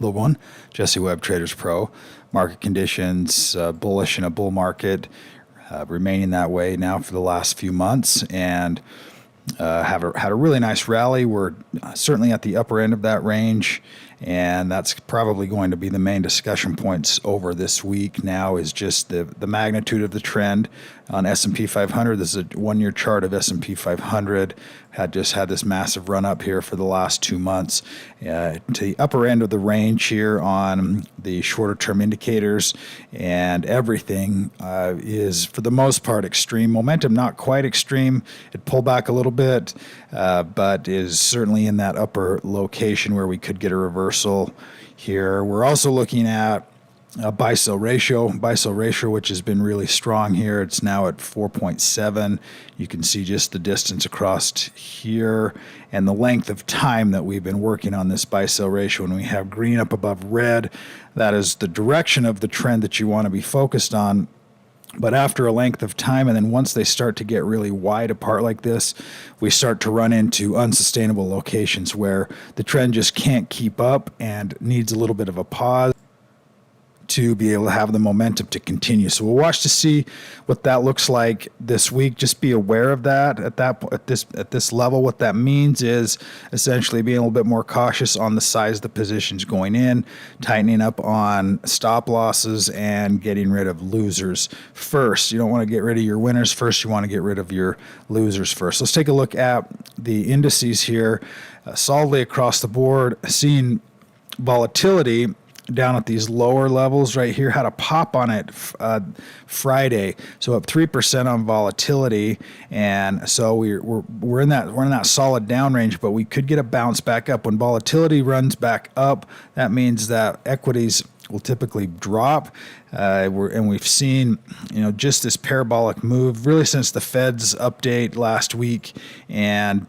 the one, Jesse Webb, Traders Pro. Market conditions, bullish in a bull market, remaining that way now for the last few months, and had a really nice rally. We're certainly at the upper end of that range, and that's probably going to be the main discussion points over this week now, is just the magnitude of the trend on S&P 500. This is a one-year chart of S&P 500. Had this massive run up here for the last 2 months to the upper end of the range here on the shorter term indicators, and everything is for the most part extreme. Momentum not quite extreme. It pulled back a little bit, but is certainly in that upper location where we could get a reversal here. We're also looking at buy-sell ratio, which has been really strong here. It's now at 4.7. You can see just the distance across here and the length of time that we've been working on this buy-sell ratio. And we have green up above red. That is the direction of the trend that you want to be focused on. But after a length of time, and then once they start to get really wide apart like this, we start to run into unsustainable locations where the trend just can't keep up and needs a little bit of a pause to be able to have the momentum to continue. So we'll watch to see what that looks like this week. Just be aware of that at this level. What that means is essentially being a little bit more cautious on the size of the positions going in, tightening up on stop losses, and getting rid of losers first. You don't want to get rid of your winners first. You want to get rid of your losers first. Let's take a look at the indices here. Solidly across the board, seeing volatility down at these lower levels right here. Had a pop on it Friday, so up 3% on volatility, and so we're in that solid down range, but we could get a bounce back up. When volatility runs back up, that means that equities will typically drop, and we've seen just this parabolic move really since the Fed's update last week, and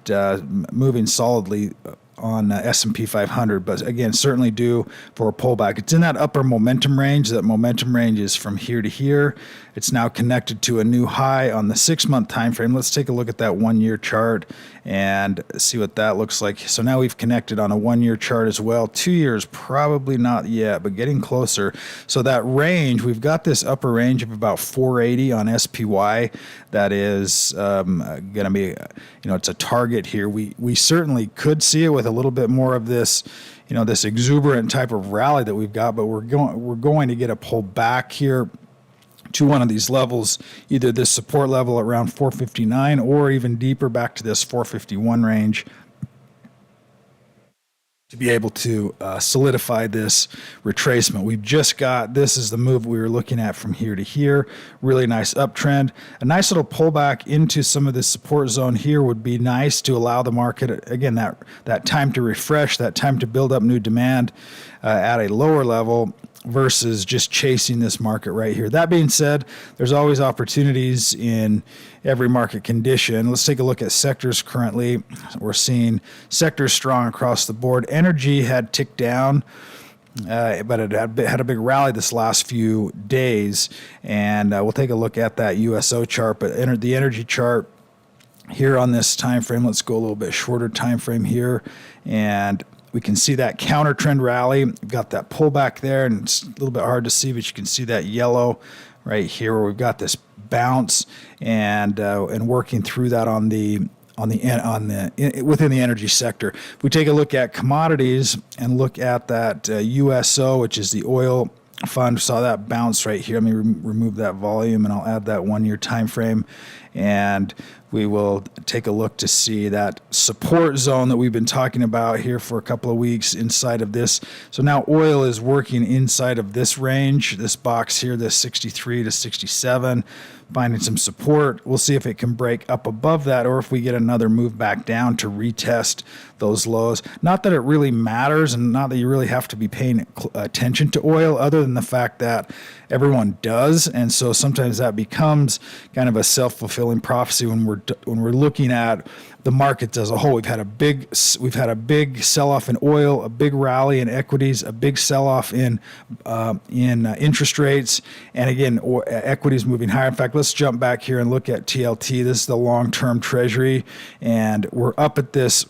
moving solidly on S&P 500, but again, certainly due for a pullback. It's in that upper momentum range. That momentum range is from here to here. It's now connected to a new high on the 6-month time frame. Let's take a look at that 1-year chart and see what that looks like. So now we've connected on a 1-year chart as well. 2 years, probably not yet, but getting closer. So that range, we've got this upper range of about 480 on SPY. That is going to be, it's a target here. We certainly could see it with a little bit more of this, this exuberant type of rally that we've got, but we're going to get a pull back here to one of these levels, either this support level around 459 or even deeper back to this 451 range, to be able to solidify this retracement. We've just got, this is the move we were looking at from here to here. Really nice uptrend. A nice little pullback into some of this support zone here would be nice to allow the market, again, that time to refresh, that time to build up new demand at a lower level, versus just chasing this market right here. That being said, there's always opportunities in every market condition. Let's take a look at sectors currently. We're seeing sectors strong across the board. Energy had ticked down, but it had a big rally this last few days. And we'll take a look at that USO chart, but the energy chart here on this time frame. Let's go a little bit shorter time frame here, and we can see that counter trend rally. We've got that pullback there, and it's a little bit hard to see, but you can see that yellow right here where we've got this bounce and working through that within the energy sector. If we take a look at commodities and look at that USO, which is the oil fund, saw that bounce right here. Let me remove that volume, and I'll add that 1-year time frame, and we will take a look to see that support zone that we've been talking about here for a couple of weeks inside of this. So now oil is working inside of this range, this box here, this 63 to 67, finding some support. We'll see if it can break up above that, or if we get another move back down to retest those lows. Not that it really matters, and not that you really have to be paying attention to oil, other than the fact that everyone does, and so sometimes that becomes kind of a self-fulfilling prophecy when we're looking at the markets as a whole. We've had a big sell-off in oil, a big rally in equities, a big sell-off in interest rates, and again, equities moving higher. In fact, let's jump back here and look at TLT. This is the long-term Treasury, and we're up at this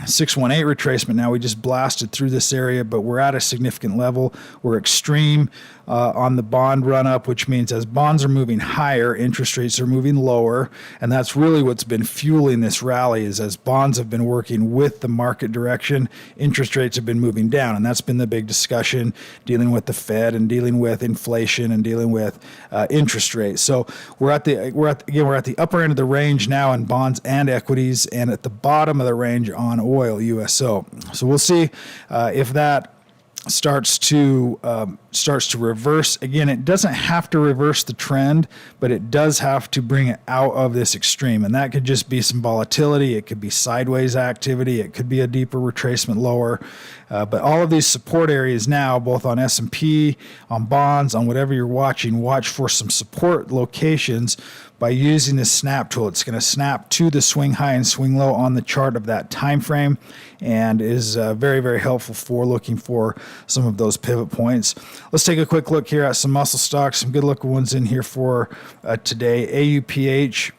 618 retracement now. We just blasted through this area, but we're at a significant level. We're extreme on the bond run up, which means as bonds are moving higher, interest rates are moving lower. And that's really what's been fueling this rally, is as bonds have been working with the market direction, interest rates have been moving down. And that's been the big discussion, dealing with the Fed and dealing with inflation and dealing with interest rates. So we're at the upper end of the range now in bonds and equities, and at the bottom of the range on oil, USO. So we'll see if that starts to reverse. Again, it doesn't have to reverse the trend, but it does have to bring it out of this extreme. And that could just be some volatility. It could be sideways activity. It could be a deeper retracement lower. But all of these support areas now, both on S&P, on bonds, on whatever you're watching, watch for some support locations by using this snap tool. It's going to snap to the swing high and swing low on the chart of that time frame, and is very, very helpful for looking for some of those pivot points. Let's take a quick look here at some muscle stocks, some good looking ones in here for today. AUPH.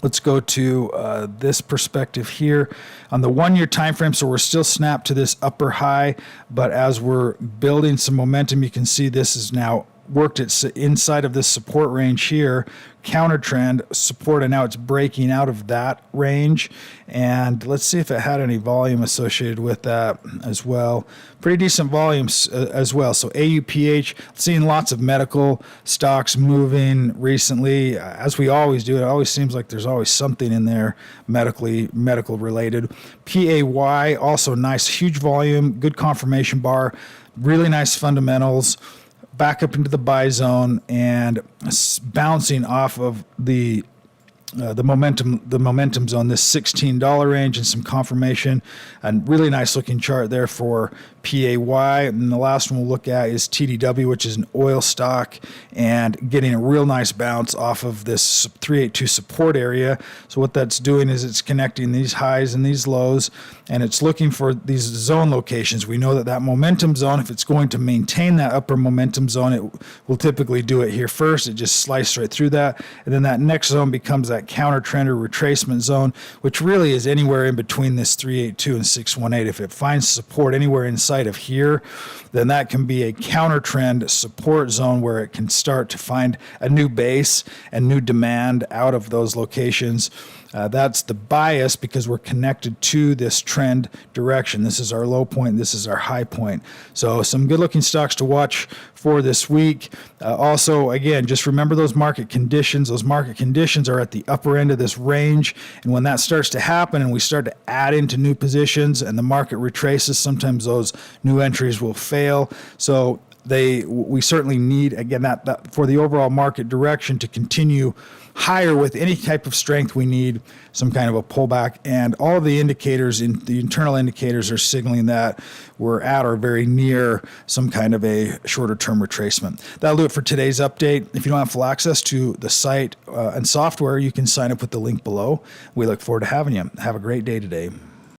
Let's go to this perspective here on the 1 year time frame. So we're still snapped to this upper high, but as we're building some momentum, you can see this is now worked it inside of this support range here, counter trend support, and now it's breaking out of that range. And let's see if it had any volume associated with that as well. Pretty decent volumes as well. So AUPH, seeing lots of medical stocks moving recently, as we always do. It always seems like there's always something in there medical related. PAY, also nice, huge volume, good confirmation bar, really nice fundamentals, back up into the buy zone and bouncing off of the momentum zone, this $16 range, and some confirmation. And really nice looking chart there for PAY. And the last one we'll look at is TDW, which is an oil stock, and getting a real nice bounce off of this 382 support area. So what that's doing is it's connecting these highs and these lows, and it's looking for these zone locations. We know that momentum zone, if it's going to maintain that upper momentum zone, it will typically do it here first. It just sliced right through that, and then that next zone becomes that counter trend or retracement zone, which really is anywhere in between this 382 and 618. If it finds support anywhere inside of here, then that can be a counter trend support zone where it can start to find a new base and new demand out of those locations. That's the bias, because we're connected to this trend direction. This is our low point. This is our high point. So some good looking stocks to watch for this week. Also, again, just remember those market conditions. Those market conditions are at the upper end of this range. And when that starts to happen and we start to add into new positions and the market retraces, sometimes those new entries will fail. So we certainly need, again, that for the overall market direction to continue higher with any type of strength, we need some kind of a pullback. And all of the indicators, the internal indicators, are signaling that we're at or very near some kind of a shorter term retracement. That'll do it for today's update. If you don't have full access to the site and software, you can sign up with the link below. We look forward to having you. Have a great day today.